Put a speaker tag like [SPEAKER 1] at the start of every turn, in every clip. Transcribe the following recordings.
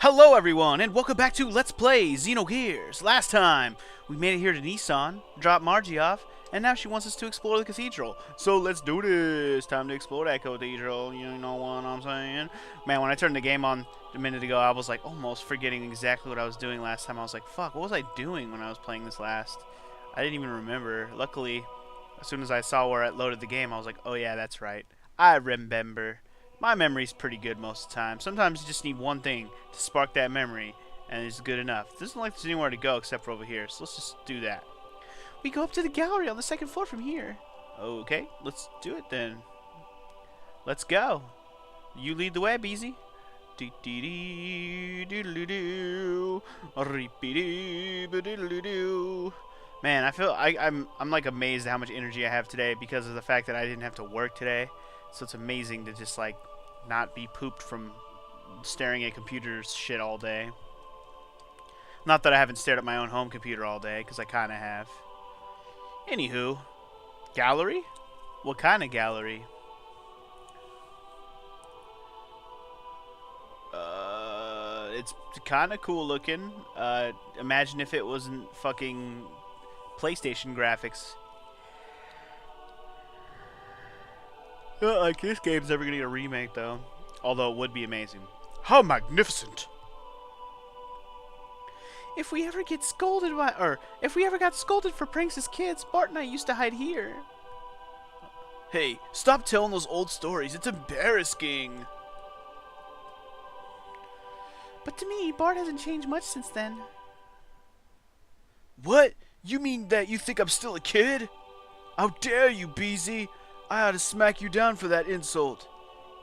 [SPEAKER 1] Hello everyone, and welcome back to Let's Play Xenogears. Last time, we made it here to Nissan, dropped Margie off, and now she wants us to explore the Cathedral. So let's do this. Time to explore that Cathedral, you know what I'm saying? Man, when I turned the game on a minute ago, I was like almost forgetting exactly what I was doing last time. I was like, fuck, what was I doing when I was playing this last? I didn't even remember. Luckily, as soon as I saw where it loaded the game, I was like, oh yeah, that's right. I remember. My memory's pretty good most of the time. Sometimes you just need one thing to spark that memory, and it's good enough. It doesn't like there's anywhere to go except for over here, so let's just do that. We go up to the gallery on the second floor from here. Okay, let's do it then. Let's go. You lead the way, Beezy. Man, I feel I'm like amazed at how much energy I have today because of the fact that I didn't have to work today. So it's amazing to just like not be pooped from staring at computers shit all day. Not that I haven't stared at my own home computer all day, because I kind of have. Anywho, gallery? What kind of gallery? It's kind of cool looking. Imagine if it wasn't fucking PlayStation graphics. Not like this game's ever gonna get a remake, though. Although it would be amazing. How magnificent! If we ever get scolded by, or if we ever got scolded for pranks as kids, Bart and I used to hide here. Hey, stop telling those old stories. It's embarrassing. But to me, Bart hasn't changed much since then. What? You mean that you think I'm still a kid? How dare you, Beezy? I ought to smack you down for that insult.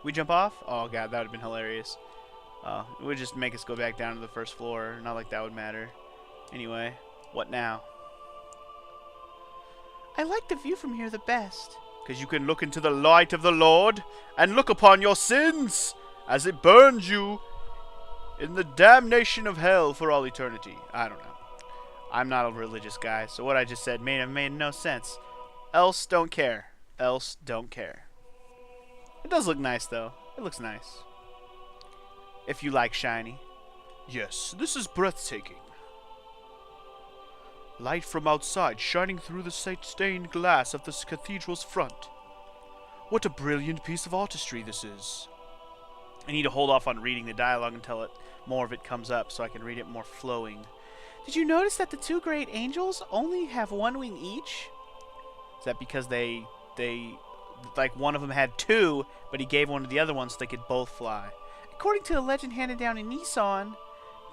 [SPEAKER 1] We jump off? Oh god, that would have been hilarious. It would just make us go back down to the first floor. Not like that would matter. Anyway, what now? I like the view from here the best. Because you can look into the light of the Lord and look upon your sins as it burns you in the damnation of hell for all eternity. I don't know. I'm not a religious guy, so what I just said may have made no sense. Else don't care. Else don't care. It does look nice though. It looks nice. If you like shiny. Yes, this is breathtaking. Light from outside shining through the stained glass of this cathedral's front. What a brilliant piece of artistry this is. I need to hold off on reading the dialogue until more of it comes up so I can read it more flowing. Did you notice that the two great angels only have one wing each? Is that because they like one of them had two, but he gave one to the other one so they could both fly? According to a legend handed down in Nissan,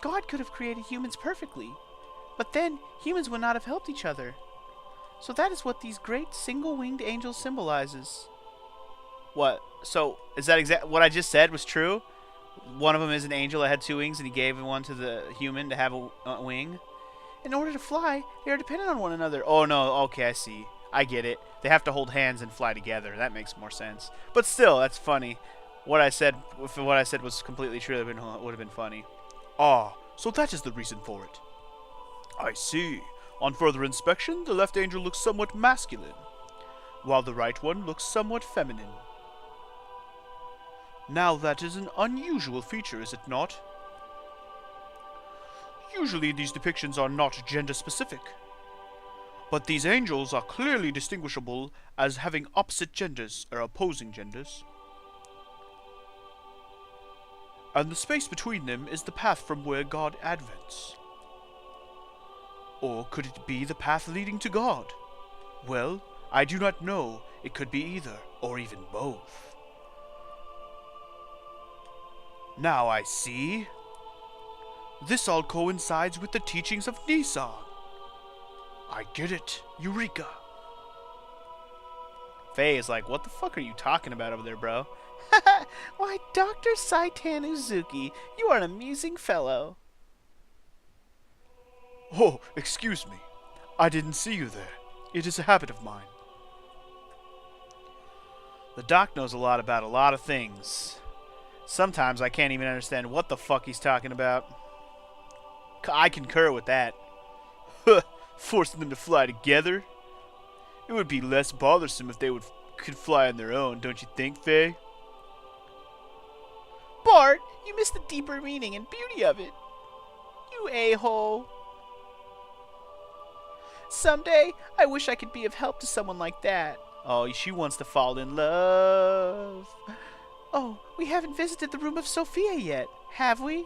[SPEAKER 1] God could have created humans perfectly, but then humans would not have helped each other. So that is what these great single-winged angels symbolizes. What? So is that what I just said was true? One of them is an angel that had two wings, and he gave one to the human to have a wing. In order to fly, they are dependent on one another. Oh no, okay, I see. I get it. They have to hold hands and fly together. That makes more sense. But still, that's funny. What I said, if what I said was completely true, it would have been funny. Ah, so that is the reason for it. I see. On further inspection, the left angel looks somewhat masculine, while the right one looks somewhat feminine. Now that is an unusual feature, is it not? Usually these depictions are not gender-specific. But these angels are clearly distinguishable as having opposite genders, or opposing genders. And the space between them is the path from where God advents. Or could it be the path leading to God? Well, I do not know. It could be either, or even both. Now I see. This all coincides with the teachings of Nissan. I get it. Eureka. Faye is like, what the fuck are you talking about over there, bro? Why, Dr. Saitan Uzuki, you are an amusing fellow. Oh, excuse me. I didn't see you there. It is a habit of mine. The doc knows a lot about a lot of things. Sometimes I can't even understand what the fuck he's talking about. I concur with that. Forcing them to fly together? It would be less bothersome if they could fly on their own, don't you think, Faye? Bart, you missed the deeper meaning and beauty of it. You a-hole. Someday, I wish I could be of help to someone like that. Oh, she wants to fall in love. Oh, we haven't visited the room of Sophia yet, have we?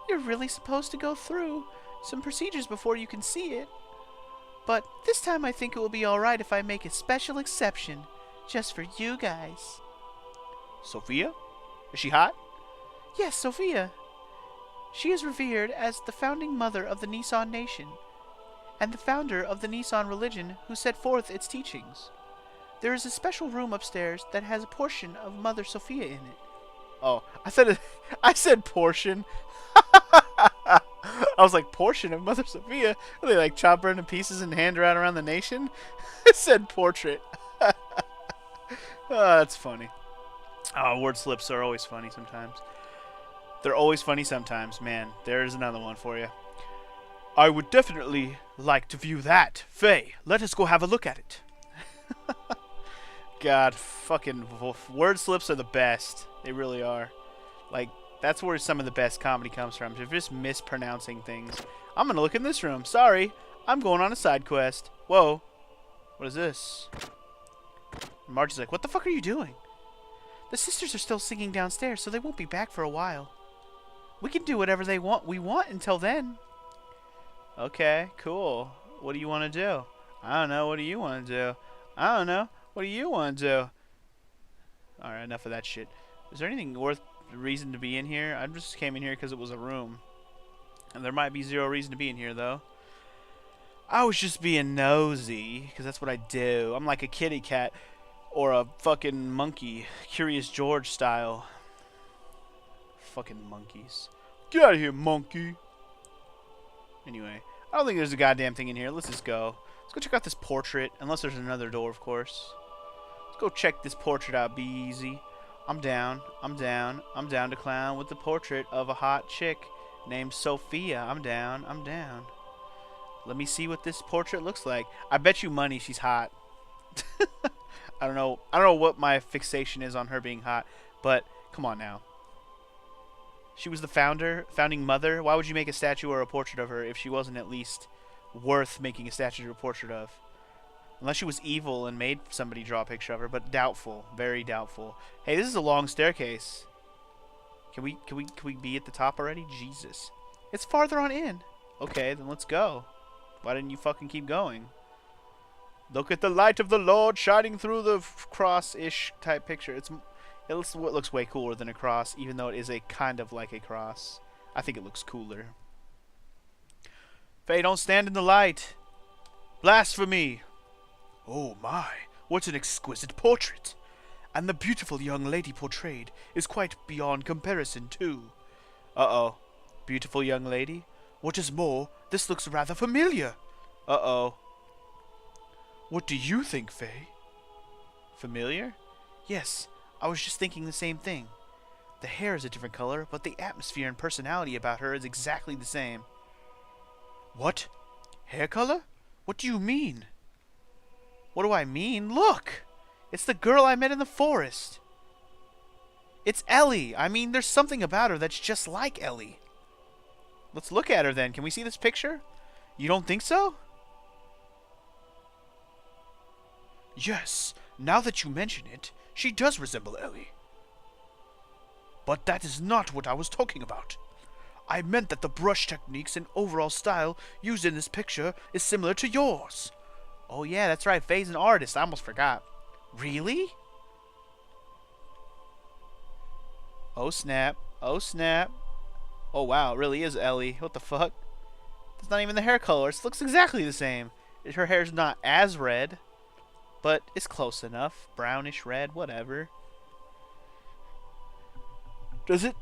[SPEAKER 1] You're really supposed to go through some procedures before you can see it. But this time I think it will be alright if I make a special exception, just for you guys. Sophia? Is she hot? Yes, Sophia. She is revered as the founding mother of the Nisan nation, and the founder of the Nisan religion who set forth its teachings. There is a special room upstairs that has a portion of Mother Sophia in it. Oh, I said portion. I was like, portion of Mother Sophia? Are they like chop her into pieces and hand her out around the nation? It said portrait. Oh, that's funny. Oh, word slips are always funny sometimes. They're always funny sometimes. Man, there's another one for you. I would definitely like to view that. Faye, let us go have a look at it. God, fucking word slips are the best. They really are. Like, that's where some of the best comedy comes from. If you're just mispronouncing things. I'm gonna look in this room. Sorry, I'm going on a side quest. Whoa. What is this? And Margie's like, what the fuck are you doing? The sisters are still singing downstairs, so they won't be back for a while. We can do whatever we want until then. Okay, cool. What do you want to do? I don't know. What do you want to do? I don't know. What do you want to do? Alright, enough of that shit. Is there anything worth reason to be in here? I just came in here because it was a room. And there might be zero reason to be in here, though. I was just being nosy, because that's what I do. I'm like a kitty cat or a fucking monkey. Curious George style. Fucking monkeys. Get out of here, monkey. Anyway, I don't think there's a goddamn thing in here. Let's just go. Let's go check out this portrait. Unless there's another door, of course. Let's go check this portrait out. Be easy. I'm down. I'm down. I'm down to clown with the portrait of a hot chick named Sophia. I'm down. I'm down. Let me see what this portrait looks like. I bet you money she's hot. I don't know what my fixation is on her being hot, but come on now. She was the founding mother. Why would you make a statue or a portrait of her if she wasn't at least worth making a statue or a portrait of? Unless she was evil and made somebody draw a picture of her, but doubtful, very doubtful. Hey, this is a long staircase. Can we be at the top already? Jesus. It's farther on in. Okay, then let's go. Why didn't you fucking keep going? Look at the light of the Lord shining through the cross-ish type picture. It looks way cooler than a cross, even though it is a kind of like a cross. I think it looks cooler. Faye, don't stand in the light. Blasphemy. Oh my, what an exquisite portrait. And the beautiful young lady portrayed is quite beyond comparison, too. Uh-oh. Beautiful young lady? What is more, this looks rather familiar. Uh-oh. What do you think, Faye? Familiar? Yes, I was just thinking the same thing. The hair is a different color, but the atmosphere and personality about her is exactly the same. What? Hair color? What do you mean? What do I mean? Look! It's the girl I met in the forest. It's Ellie. I mean, there's something about her that's just like Ellie. Let's look at her then. Can we see this picture? You don't think so? Yes, now that you mention it, she does resemble Ellie. But that is not what I was talking about. I meant that the brush techniques and overall style used in this picture is similar to yours. Oh yeah, that's right, Faye's an artist. I almost forgot. Really? Oh snap. Oh snap. Oh wow, it really is Ellie. What the fuck? It's not even the hair color. It looks exactly the same. Her hair's not as red, but it's close enough. Brownish red, whatever. Does it?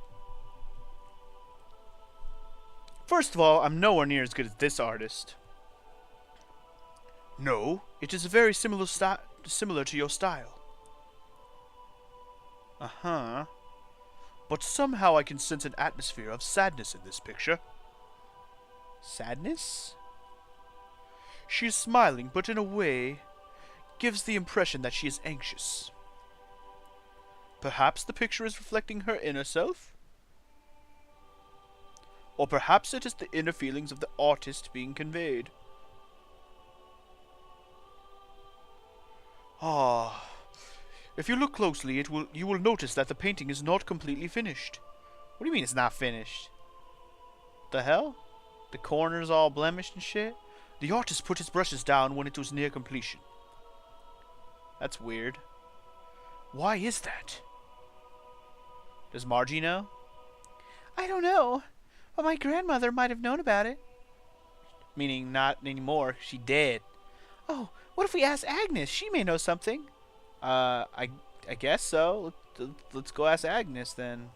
[SPEAKER 1] First of all, I'm nowhere near as good as this artist. No, it is a very similar to your style. Uh-huh. But somehow I can sense an atmosphere of sadness in this picture. Sadness? She is smiling, but in a way gives the impression that she is anxious. Perhaps the picture is reflecting her inner self? Or perhaps it is the inner feelings of the artist being conveyed. Ah, if you look closely, you will notice that the painting is not completely finished. What do you mean it's not finished? The hell? The corners all blemished and shit? The artist put his brushes down when it was near completion. That's weird. Why is that? Does Margie know?
[SPEAKER 2] I don't know, but my grandmother might have known about it.
[SPEAKER 1] Meaning not anymore. She dead.
[SPEAKER 2] Oh, what if we ask Agnes? She may know something.
[SPEAKER 1] I guess so. Let's go ask Agnes then.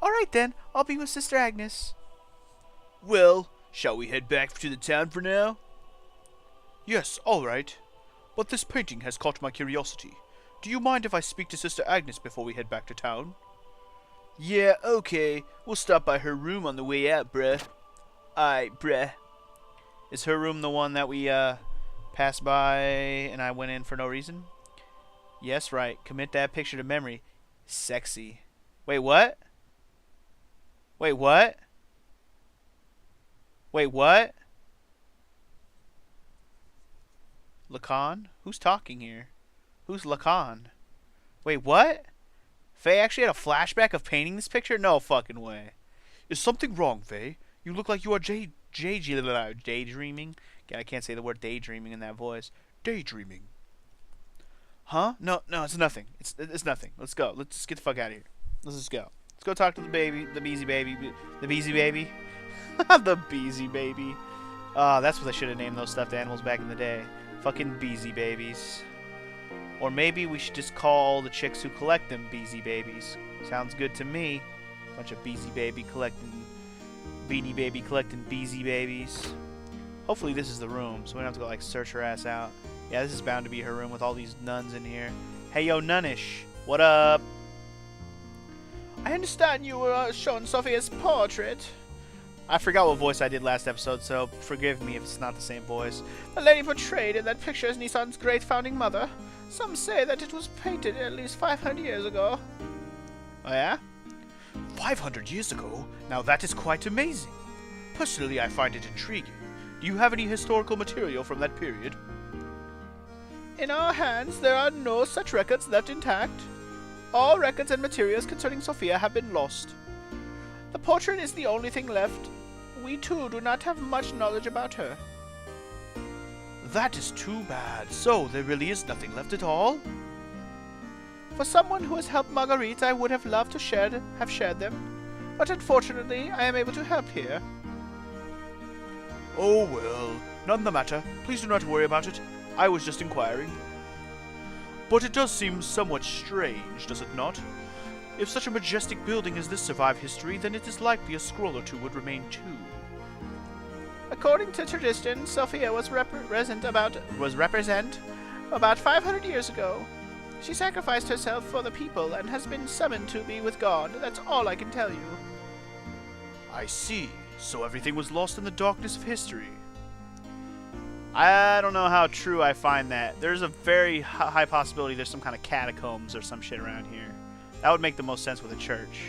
[SPEAKER 2] Alright then, I'll be with Sister Agnes.
[SPEAKER 1] Well, shall we head back to the town for now? Yes, alright. But this painting has caught my curiosity. Do you mind if I speak to Sister Agnes before we head back to town? Yeah, okay. We'll stop by her room on the way out, bruh. Aight, bruh. Is her room the one that we, passed by and I went in for no reason? Yes, right. Commit that picture to memory. Sexy. Wait, what? Wait, what? Wait, what? Lacan? Who's talking here? Who's Lacan? Wait, what? Faye actually had a flashback of painting this picture? No fucking way. Is something wrong, Faye? You look like you are daydreaming. I can't say the word daydreaming in that voice. Daydreaming. Huh? No, it's nothing. It's nothing. Let's go. Let's just get the fuck out of here. Let's just go. Let's go talk to the baby. The Beezy baby. The Beezy baby. The Beezy baby. That's what they should have named those stuffed animals back in the day. Fucking Beezy babies. Or maybe we should just call the chicks who collect them Beezy babies. Sounds good to me. Bunch of Beezy baby collecting... Beanie baby collecting Beezy babies. Hopefully this is the room, so we don't have to go like search her ass out. Yeah, this is bound to be her room with all these nuns in here. Hey, yo, nunnish. What up?
[SPEAKER 2] I understand you were showing Sophia's portrait.
[SPEAKER 1] I forgot what voice I did last episode, so forgive me if it's not the same voice.
[SPEAKER 2] The lady portrayed in that picture is Nissan's great founding mother. Some say that it was painted at least 500 years ago.
[SPEAKER 1] Oh yeah? 500 years ago? Now that is quite amazing. Personally, I find it intriguing. Do you have any historical material from that period?
[SPEAKER 2] In our hands, there are no such records left intact. All records and materials concerning Sophia have been lost. The portrait is the only thing left. We too do not have much knowledge about her.
[SPEAKER 1] That is too bad. So, there really is nothing left at all?
[SPEAKER 2] For someone who has helped Marguerite, I would have loved to have shared them. But unfortunately, I am able to help here.
[SPEAKER 1] Oh well, none the matter. Please do not worry about it. I was just inquiring. But it does seem somewhat strange, does it not? If such a majestic building as this survived history, then it is likely a scroll or two would remain too.
[SPEAKER 2] According to tradition, Sophia was represent about 500 years ago. She sacrificed herself for the people and has been summoned to be with God. That's all I can tell you.
[SPEAKER 1] I see. So everything was lost in the darkness of history. I don't know how true I find that. There's a very high possibility there's some kind of catacombs or some shit around here. That would make the most sense with a church.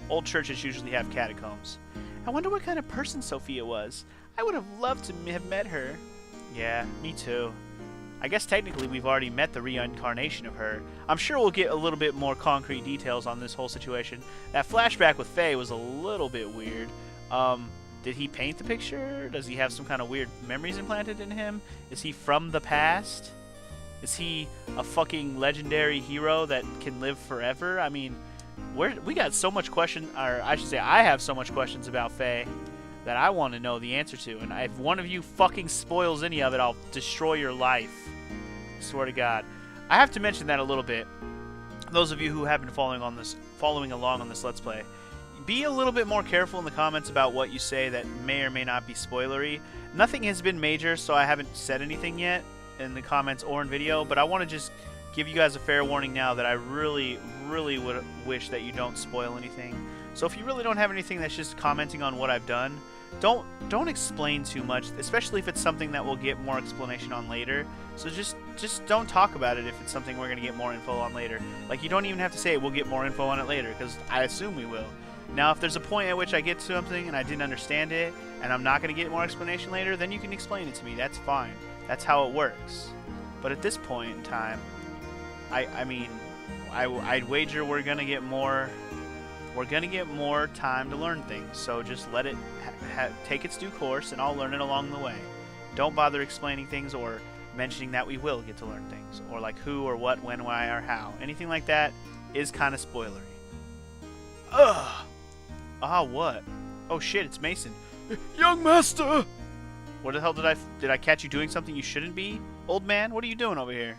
[SPEAKER 1] Old churches usually have catacombs.
[SPEAKER 2] I wonder what kind of person Sophia was. I would have loved to have met her.
[SPEAKER 1] Yeah, me too. I guess technically we've already met the reincarnation of her. I'm sure we'll get a little bit more concrete details on this whole situation. That flashback with Faye was a little bit weird. Did he paint the picture? Does he have some kind of weird memories implanted in him? Is he from the past? Is he a fucking legendary hero that can live forever? I mean, we got so much question, or I should say I have so much questions about Faye that I want to know the answer to. And if one of you fucking spoils any of it, I'll destroy your life. I swear to God. I have to mention that a little bit. Those of you who have been following along on this Let's Play, be a little bit more careful in the comments about what you say that may or may not be spoilery. Nothing has been major, so I haven't said anything yet in the comments or in video, but I want to just give you guys a fair warning now that I really, really would wish that you don't spoil anything. So if you really don't have anything that's just commenting on what I've done, don't explain too much, especially if it's something that we'll get more explanation on later. So just don't talk about it if it's something we're gonna get more info on later. Like, you don't even have to say we'll get more info on it later, because I assume we will. Now, if there's a point at which I get to something and I didn't understand it, and I'm not gonna get more explanation later, then you can explain it to me. That's fine. That's how it works. But at this point in time, I'd wager we're gonna get more. We're gonna get more time to learn things. So just let it take its due course, and I'll learn it along the way. Don't bother explaining things or mentioning that we will get to learn things, or like who or what, when, why, or how. Anything like that is kind of spoilery. Ugh. Ah, what? Oh shit, it's Mason.
[SPEAKER 2] Young master!
[SPEAKER 1] What the hell did I catch you doing something you shouldn't be? Old man, what are you doing over here?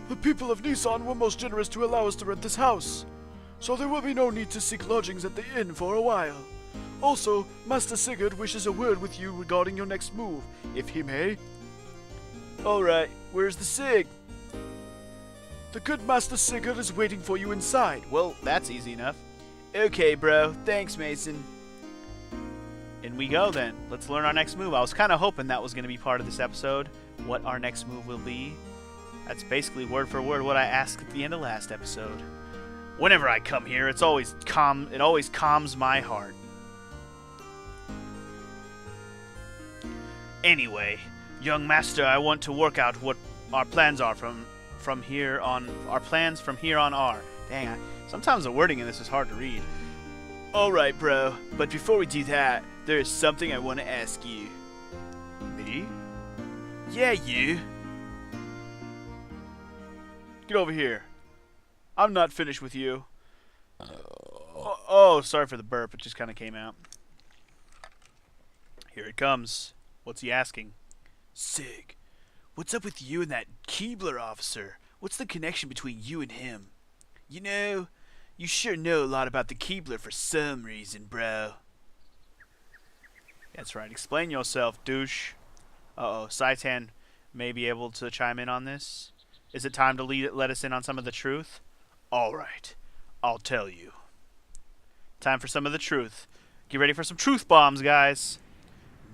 [SPEAKER 2] The people of Nissan were most generous to allow us to rent this house, so there will be no need to seek lodgings at the inn for a while. Also, Master Sigurd wishes a word with you regarding your next move, if he may. Alright, where's the Sig? The good Master Sigurd is waiting for you inside.
[SPEAKER 1] Well, that's easy enough.
[SPEAKER 2] Okay, bro. Thanks, Mason.
[SPEAKER 1] In we go then. Let's learn our next move. I was kind of hoping that was going to be part of this episode, what our next move will be. That's basically word for word what I asked at the end of last episode. Whenever I come here, it always calms my heart. Anyway, young master, I want to work out what our plans are from here on. Our plans from here on are. Dang, sometimes the wording in this is hard to read.
[SPEAKER 2] Alright, bro, but before we do that, there is something I want to ask you.
[SPEAKER 1] Me?
[SPEAKER 2] Yeah, you.
[SPEAKER 1] Get over here. I'm not finished with you. Oh, sorry for the burp. It just kind of came out. Here it comes. What's he asking?
[SPEAKER 2] Sig, what's up with you and that Keebler officer? What's the connection between you and him? You know, you sure know a lot about the Keebler for some reason, bro.
[SPEAKER 1] That's right. Explain yourself, douche. Uh-oh. Saitan may be able to chime in on this. Is it time to let us in on some of the truth? Alright. I'll tell you. Time for some of the truth. Get ready for some truth bombs, guys.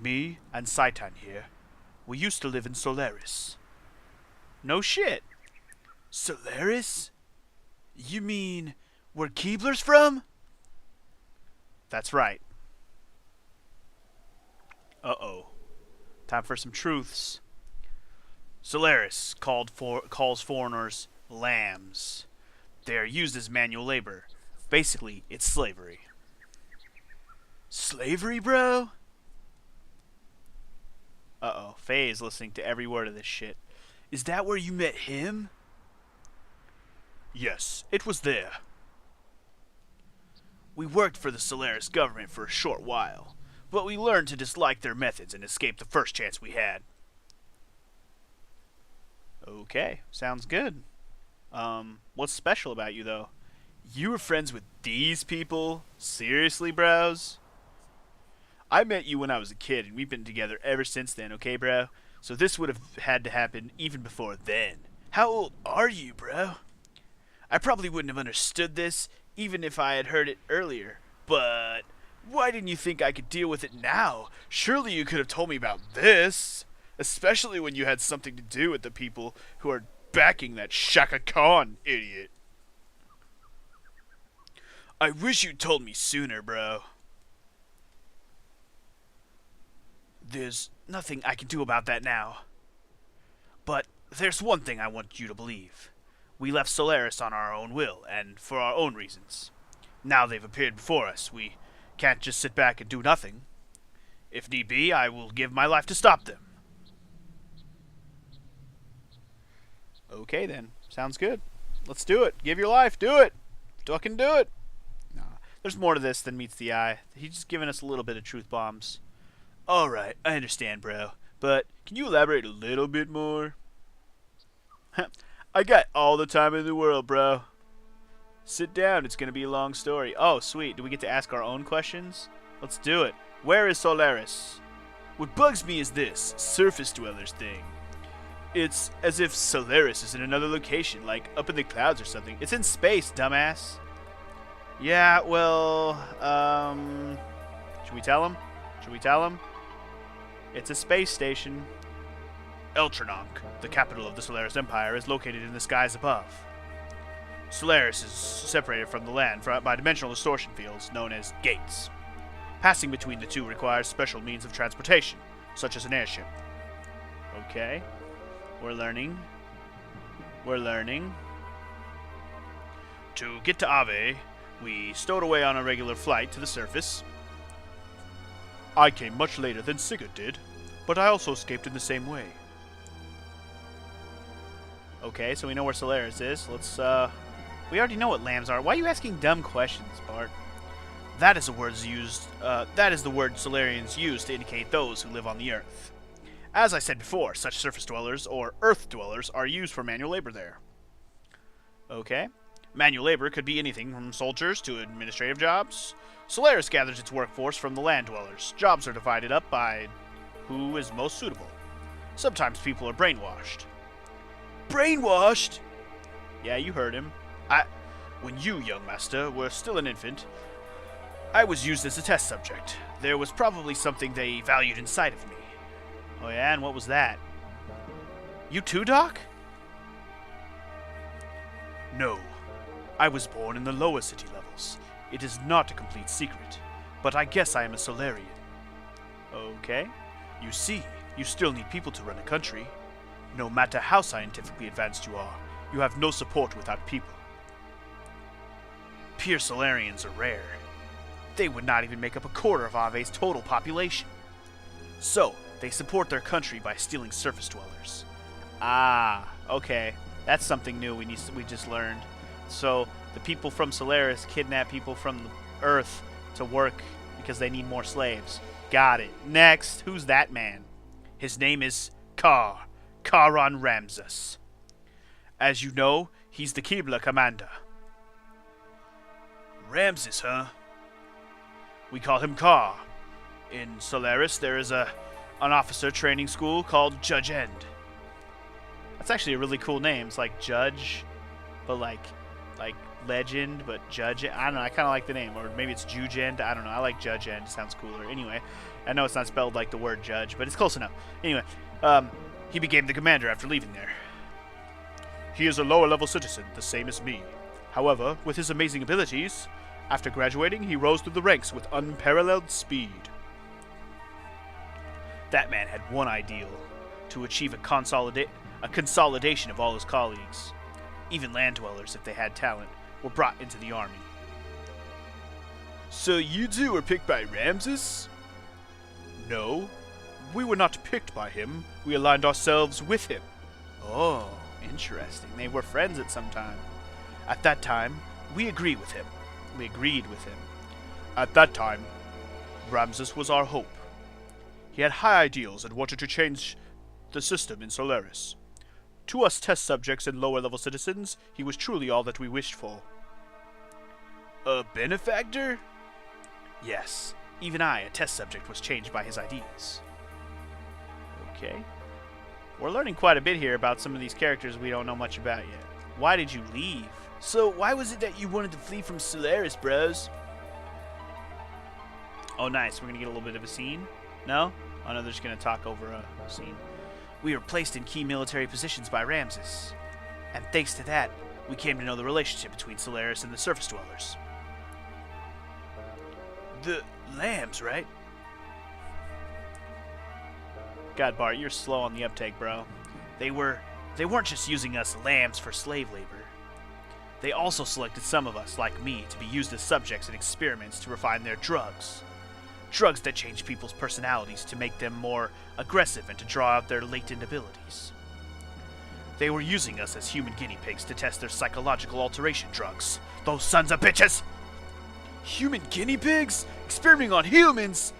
[SPEAKER 1] Me and Saitan here. We used to live in Solaris. No shit.
[SPEAKER 2] Solaris? You mean where Keebler's from?
[SPEAKER 1] That's right. Uh-oh. Time for some truths. Solaris calls foreigners lambs. They are used as manual labor. Basically, it's slavery.
[SPEAKER 2] Slavery, bro?
[SPEAKER 1] Uh-oh. Faye is listening to every word of this shit.
[SPEAKER 2] Is that where you met him?
[SPEAKER 1] Yes, it was there.
[SPEAKER 2] We worked for the Solaris government for a short while, but we learned to dislike their methods and escaped the first chance we had.
[SPEAKER 1] Okay, sounds good. What's special about you, though?
[SPEAKER 2] You were friends with these people? Seriously, bros? I met you when I was a kid, and we've been together ever since then, okay, bro? So this would have had to happen even before then. How old are you, bro? I probably wouldn't have understood this, even if I had heard it earlier. But why didn't you think I could deal with it now? Surely you could have told me about this. Especially when you had something to do with the people who are backing that Shaka Khan idiot. I wish you told me sooner, bro. There's nothing I can do about that now. But there's one thing I want you to believe. We left Solaris on our own will, and for our own reasons. Now they've appeared before us. We can't just sit back and do nothing. If need be, I will give my life to stop them.
[SPEAKER 1] Okay, then. Sounds good. Let's do it. Give your life. Do it. Fucking do it. Nah, there's more to this than meets the eye. He's just giving us a little bit of truth bombs.
[SPEAKER 2] Alright, I understand, bro. But can you elaborate a little bit more? I got all the time in the world, bro. Sit down. It's going to be a long story.
[SPEAKER 1] Oh, sweet. Do we get to ask our own questions? Let's do it. Where is Solaris?
[SPEAKER 2] What bugs me is this surface dwellers thing. It's as if Solaris is in another location, like up in the clouds or something.
[SPEAKER 1] It's in space, dumbass. Yeah, well, should we tell him? Should we tell him? It's a space station. Eltronach, the capital of the Solaris Empire, is located in the skies above. Solaris is separated from the land by dimensional distortion fields known as gates. Passing between the two requires special means of transportation, such as an airship. Okay. We're learning. We're learning. To get to Ave, we stowed away on a regular flight to the surface. I came much later than Sigurd did, but I also escaped in the same way. Okay, so we know where Solaris is. Let's, we already know what lambs are. Why are you asking dumb questions, Bart? That is the word Solarians use to indicate those who live on the Earth. As I said before, such surface dwellers, or Earth dwellers, are used for manual labor there. Okay. Manual labor could be anything from soldiers to administrative jobs. Solaris gathers its workforce from the land dwellers. Jobs are divided up by who is most suitable. Sometimes people are brainwashed. Brainwashed? Yeah, you heard him. When you, young master, were still an infant, I was used as a test subject. There was probably something they valued inside of me. Oh yeah, and what was that? You too, Doc? No. I was born in the lower city levels. It is not a complete secret, but I guess I am a Solarian. Okay. You see, you still need people to run a country. No matter how scientifically advanced you are, you have no support without people. Pure Solarians are rare. They would not even make up a quarter of Ave's total population. So, they support their country by stealing surface dwellers. Ah, okay. That's something new we just learned. So, the people from Solaris kidnap people from the Earth to work because they need more slaves. Got it. Next, who's that man? His name is Karon Ramses. As you know, he's the Qibla commander. Ramses, huh? We call him Ka. In Solaris, there is an officer training school called Judge End. That's actually a really cool name. It's like Judge, but like Legend, but Judge. I don't know. I kind of like the name, or maybe it's Juge End. I don't know. I like Judge End. It sounds cooler. Anyway, I know it's not spelled like the word judge, but it's close enough. Anyway, he became the commander after leaving there. He is a lower-level citizen, the same as me. However, with his amazing abilities, after graduating, he rose through the ranks with unparalleled speed. That man had one ideal: to achieve a consolidation of all his colleagues. Even land dwellers, if they had talent, were brought into the army. So you two were picked by Ramses? No, we were not picked by him. We aligned ourselves with him. Oh, interesting. They were friends at some time. At that time, we agreed with him. At that time, Ramses was our hope. He had high ideals and wanted to change the system in Solaris. To us test subjects and lower-level citizens, he was truly all that we wished for. A benefactor? Yes. Even I, a test subject, was changed by his ideas. Okay. We're learning quite a bit here about some of these characters we don't know much about yet. Why did you leave? So, why was it that you wanted to flee from Solaris, bros? Oh, nice. We're going to get a little bit of a scene? No? Oh, no, they're just going to talk over a scene. We were placed in key military positions by Ramses. And thanks to that, we came to know the relationship between Solaris and the surface dwellers. The lambs, right? God, Bart, you're slow on the uptake, bro. They weren't just using us lambs for slave labor. They also selected some of us, like me, to be used as subjects in experiments to refine their drugs. Drugs that change people's personalities to make them more aggressive and to draw out their latent abilities. They were using us as human guinea pigs to test their psychological alteration drugs. Those sons of bitches! Human guinea pigs? Experimenting on humans?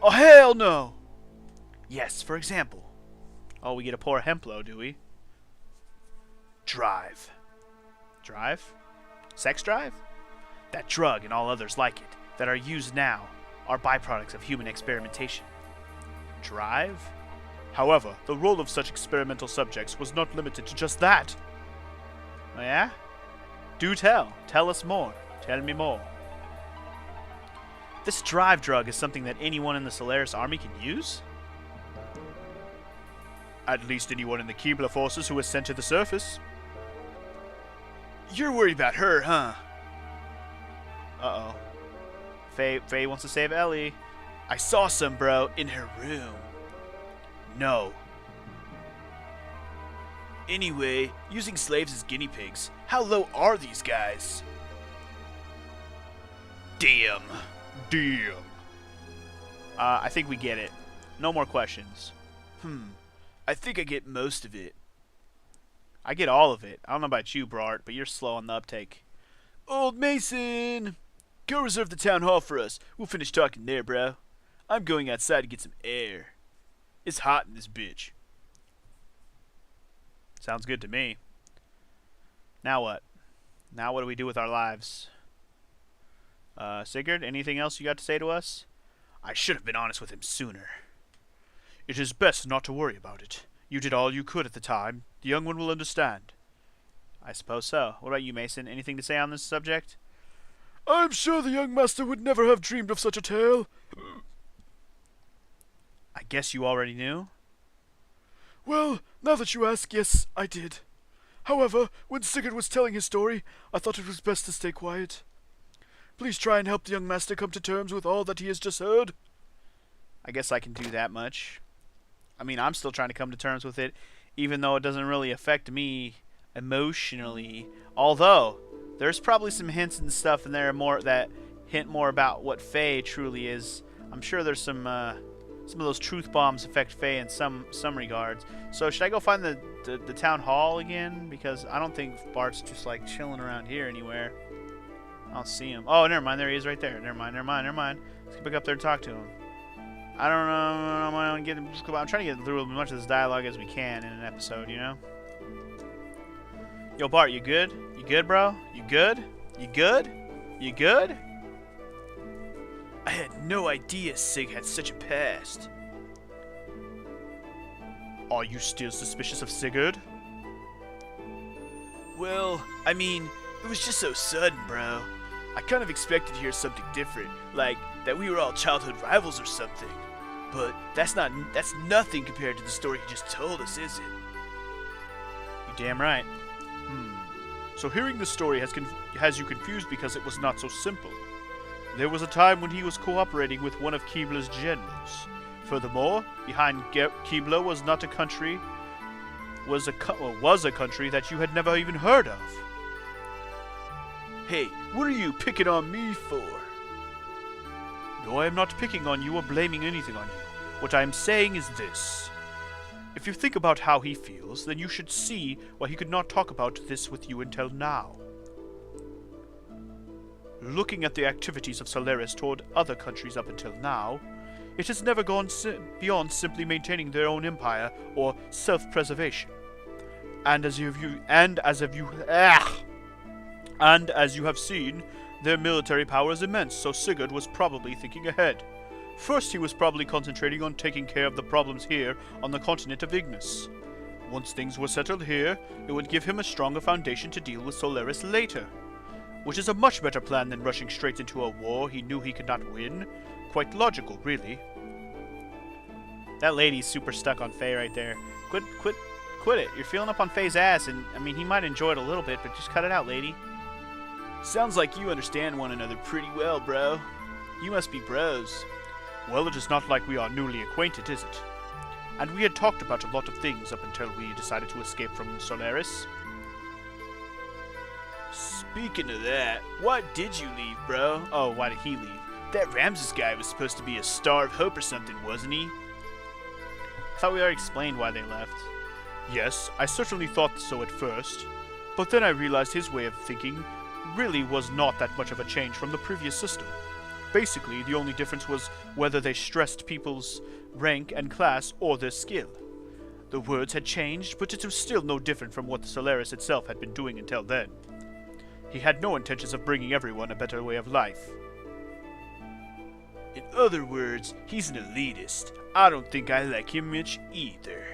[SPEAKER 1] Oh, hell no! Yes, for example. Oh, we get a poor Hemplo, do we? Drive. Drive? Sex drive? That drug and all others like it, that are used now, are byproducts of human experimentation. Drive? However, the role of such experimental subjects was not limited to just that. Oh yeah? Do tell. Tell us more. Tell me more. This drive drug is something that anyone in the Solaris army can use? At least anyone in the Keebler forces who was sent to the surface. You're worried about her, huh? Uh-oh. Faye wants to save Ellie. I saw some, bro, in her room. No. Anyway, using slaves as guinea pigs, how low are these guys? Damn. I think we get it. No more questions. I think I get most of it. I get all of it. I don't know about you, Brart, but you're slow on the uptake. Old Mason! Go reserve the town hall for us. We'll finish talking there, bro. I'm going outside to get some air. It's hot in this bitch. Sounds good to me. Now what? Now what do we do with our lives? Sigurd, anything else you got to say to us? I should have been honest with him sooner. It is best not to worry about it. You did all you could at the time. The young one will understand. I suppose so. What about you, Mason? Anything to say on this subject? I'm sure the young master would never have dreamed of such a tale. I guess you already knew? Well, now that you ask, yes, I did. However, when Sigurd was telling his story, I thought it was best to stay quiet. Please try and help the young master come to terms with all that he has just heard. I guess I can do that much. I mean, I'm still trying to come to terms with it, even though it doesn't really affect me emotionally. Although, there's probably some hints and stuff in there more that hint more about what Faye truly is. I'm sure there's some of those truth bombs affect Faye in some regards. So should I go find the town hall again? Because I don't think Bart's just like chilling around here anywhere. I don't see him. Oh, never mind. There he is right there. Never mind. Let's get back up there and talk to him. I don't know. I'm trying to get through as much of this dialogue as we can in an episode, you know? Yo, Bart, you good? You good, bro? You good? You good? You good? I had no idea Sig had such a past. Are you still suspicious of Sigurd? Well, I mean, it was just so sudden, bro. I kind of expected to hear something different, like that we were all childhood rivals or something. But that's nothing compared to the story he just told us, is it? You damn right. So hearing this story has you confused because it was not so simple. There was a time when he was cooperating with one of Keebler's generals. Furthermore, behind Keebler was not a country, was a country that you had never even heard of. Hey, what are you picking on me for? No, I am not picking on you or blaming anything on you. What I am saying is this. If you think about how he feels, then you should see why he could not talk about this with you until now. Looking at the activities of Solaris toward other countries up until now, it has never gone beyond simply maintaining their own empire or self-preservation. And as you have seen, their military power is immense, so Sigurd was probably thinking ahead. First, he was probably concentrating on taking care of the problems here on the continent of Ignis. Once things were settled here, it would give him a stronger foundation to deal with Solaris later. Which is a much better plan than rushing straight into a war he knew he could not win. Quite logical, really. That lady's super stuck on Faye right there. Quit it. You're feeling up on Faye's ass, and, I mean, he might enjoy it a little bit, but just cut it out, lady. Sounds like you understand one another pretty well, bro. You must be bros. Well, it is not like we are newly acquainted, is it? And we had talked about a lot of things up until we decided to escape from Solaris. Speaking of that, why did you leave, bro? Oh, why did he leave? That Ramses guy was supposed to be a star of hope or something, wasn't he? I thought we already explained why they left. Yes, I certainly thought so at first, but then I realized his way of thinking really was not that much of a change from the previous system. Basically, the only difference was whether they stressed people's rank and class or their skill. The words had changed, but it was still no different from what the Solaris itself had been doing until then. He had no intentions of bringing everyone a better way of life. In other words, he's an elitist. I don't think I like him much either.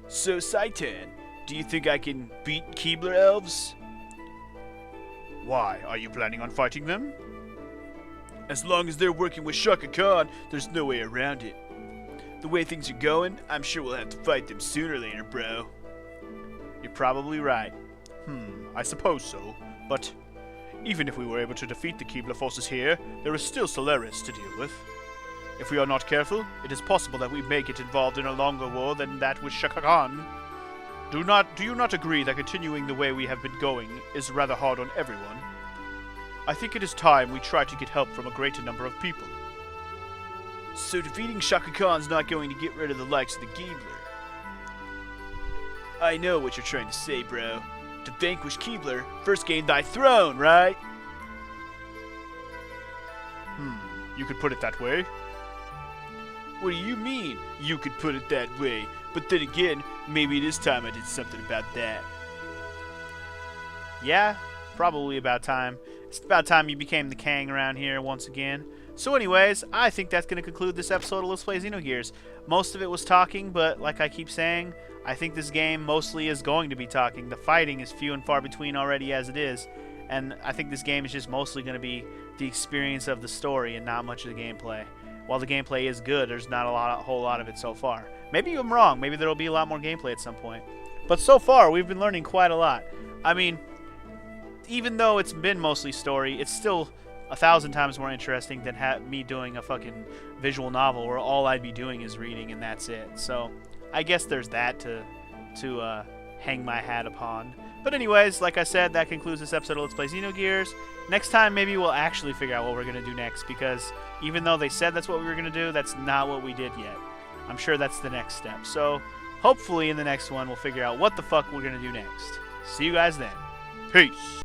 [SPEAKER 1] So, Saitan, do you think I can beat Keebler elves? Why, are you planning on fighting them? As long as they're working with Shaka Khan, there's no way around it. The way things are going, I'm sure we'll have to fight them sooner or later, bro. You're probably right. I suppose so. But even if we were able to defeat the Keebler forces here, there is still Solaris to deal with. If we are not careful, it is possible that we may get involved in a longer war than that with Shaka Khan. Do you not agree that continuing the way we have been going is rather hard on everyone? I think it is time we try to get help from a greater number of people. So defeating Shaka Khan's not going to get rid of the likes of the Keebler? I know what you're trying to say, bro. To vanquish Keebler, first gain thy throne, right? You could put it that way. What do you mean, you could put it that way? But then again, maybe this time I did something about that. Yeah, probably about time. It's about time you became the Kang around here once again. So anyways, I think that's going to conclude this episode of Let's Play Xenogears. Most of it was talking, but like I keep saying, I think this game mostly is going to be talking. The fighting is few and far between already as it is, and I think this game is just mostly going to be the experience of the story and not much of the gameplay. While the gameplay is good, there's not a whole lot of it so far. Maybe I'm wrong. Maybe there will be a lot more gameplay at some point. But so far, we've been learning quite a lot. I mean, even though it's been mostly story, it's still 1,000 times more interesting than me doing a fucking visual novel where all I'd be doing is reading and that's it. So I guess there's that to hang my hat upon. But anyways, like I said, that concludes this episode of Let's Play Xenogears. Next time, maybe we'll actually figure out what we're going to do next, because even though they said that's what we were going to do, that's not what we did yet. I'm sure that's the next step. So hopefully in the next one, we'll figure out what the fuck we're going to do next. See you guys then. Peace.